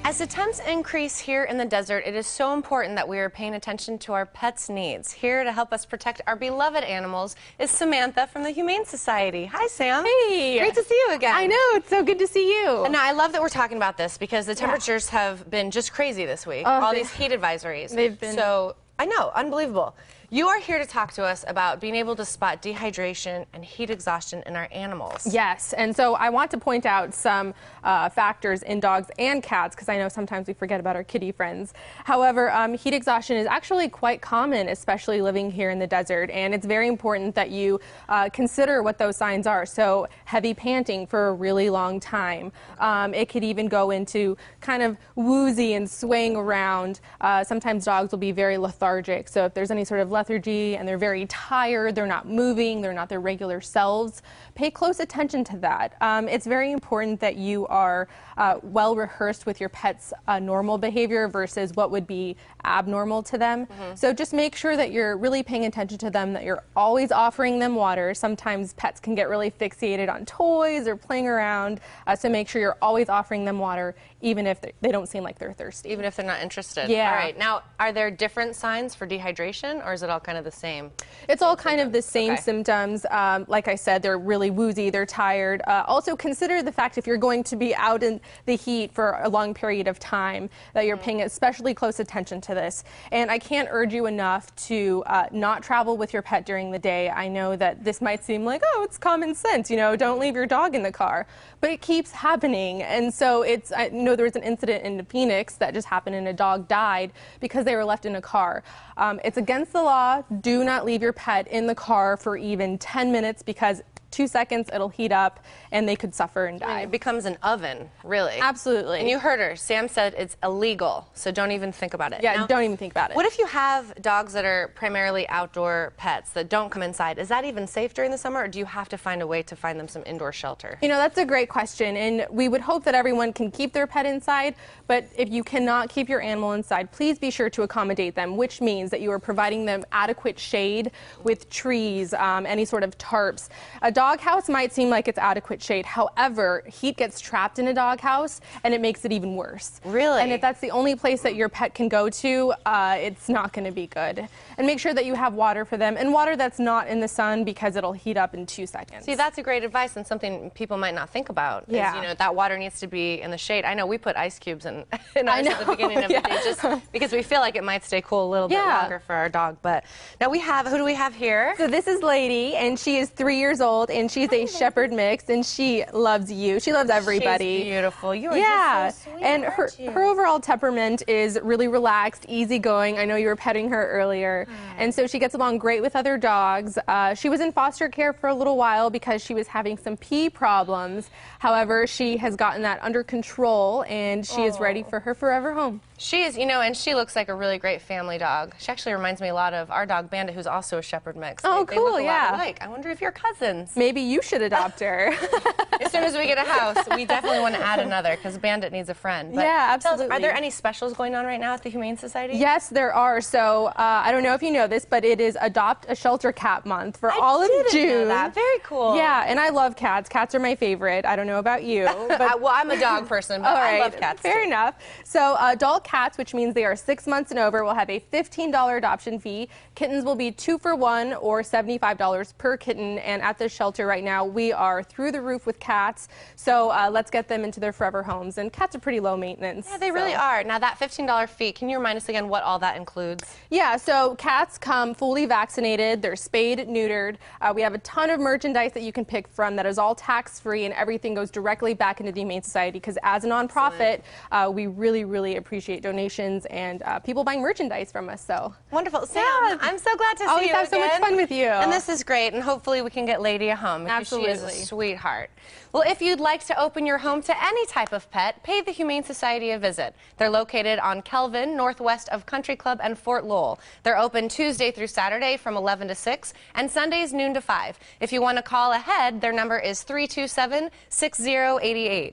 As the temps increase here in the desert, it is so important that we are paying attention to our pets' needs. Here to help us protect our beloved animals is Samantha from the Humane Society. Hi, Sam. Hey. Great to see you again. I know, it's so good to see you. And I love that we're talking about this because the temperatures have been just crazy this week. All these heat advisories. They've been... So, I know, unbelievable. You are here to talk to us about being able to spot dehydration and heat exhaustion in our animals. Yes, and so I want to point out some factors in dogs and cats, because I know sometimes we forget about our kitty friends. However, heat exhaustion is actually quite common, especially living here in the desert, and it's very important that you consider what those signs are. So heavy panting for a really long time. It could even go into kind of woozy and swaying around. Sometimes dogs will be very lethargic, so if there's any sort of lethargy and they're very tired, they're not moving, they're not their regular selves, pay close attention to that. It's very important that you are well rehearsed with your pet's normal behavior versus what would be abnormal to them. So just make sure that you're really paying attention to them, that you're always offering them water. Sometimes pets can get really fixated on toys or playing around, so make sure you're always offering them water, even if they don't seem like they're thirsty. Even if they're not interested? Yeah. All right. Now, are there different signs for dehydration, or is it all kind of the same? It's all kind of the same symptoms. Like I said, they're really woozy, they're tired. Also consider the fact if you're going to be out in the heat for a long period of time, that you're paying especially close attention to this. And I can't urge you enough to not travel with your pet during the day. I know that this might seem like, oh, it's common sense, you know, don't leave your dog in the car. But it keeps happening. And so I know there was an incident in Phoenix that just happened and a dog died because they were left in a car. It's against the law. Do not leave your pet in the car for even 10 minutes because 2 seconds, it'll heat up, and they could suffer and die. It becomes an oven, really. Absolutely. And you heard her. Sam said it's illegal, so don't even think about it. Yeah, now, don't even think about it. What if you have dogs that are primarily outdoor pets that don't come inside? Is that even safe during the summer, or do you have to find a way to find them some indoor shelter? You know, that's a great question, and we would hope that everyone can keep their pet inside, but if you cannot keep your animal inside, please be sure to accommodate them, which means that you are providing them adequate shade with trees, any sort of tarps. A doghouse might seem like it's adequate shade. However, heat gets trapped in a doghouse and it makes it even worse. Really? And if that's the only place that your pet can go to, it's not going to be good. And make sure that you have water for them, and water that's not in the sun because it'll heat up in 2 seconds. See, that's a great advice and something people might not think about. Yeah. Is, you know, that water needs to be in the shade. I know we put ice cubes in ours at the beginning of the day just because we feel like it might stay cool a little bit longer for our dog. But now who do we have here? So this is Lady, and she is 3 years old, and she's a shepherd mix, and she loves you. She loves everybody. She's beautiful. You are just so sweet. And her overall temperament is really relaxed, easygoing. I know you were petting her earlier. And so she gets along great with other dogs. She was in foster care for a little while because she was having some pee problems. However, she has gotten that under control, and she is ready for her forever home. She is, you know, and she looks like a really great family dog. She actually reminds me a lot of our dog Bandit, who's also a shepherd mix. Oh, they cool, look a lot alike. I wonder if you're cousins. Maybe you should adopt her. As soon as we get a house, we definitely want to add another because Bandit needs a friend. But yeah, absolutely. Are there any specials going on right now at the Humane Society? Yes, there are. So I don't know if you know this, but it is Adopt a Shelter Cat Month for all of June. Know that. Very cool. Yeah, and I love cats. Cats are my favorite. I don't know about you. But well, I'm a dog person, but I love cats Fair too. enough. So adult cats, which means they are 6 months and over, will have a $15 adoption fee. Kittens will be 2 for 1 or $75 per kitten. And at the shelter right now, we are through the roof with cats. So let's get them into their forever homes. And cats are pretty low maintenance. Yeah, they really are. Now that $15 fee, can you remind us again what all that includes? Yeah, so cats come fully vaccinated. They're spayed, neutered. We have a ton of merchandise that you can pick from that is all tax-free, and everything goes directly back into the Humane Society because as a nonprofit, we really, really appreciate donations and people buying merchandise from us. So wonderful. Sam, I'm so glad to see you always have so much fun with you. And this is great, and hopefully we can get Lady a home because Absolutely. she is a sweetheart. Well, if you'd like to open your home to any type of pet, pay the Humane Society a visit. They're located on Kelvin, northwest of Country Club and Fort Lowell. They're open Tuesday through Saturday from 11 to 6 and Sundays noon to 5. If you want to call ahead, their number is 327-6088.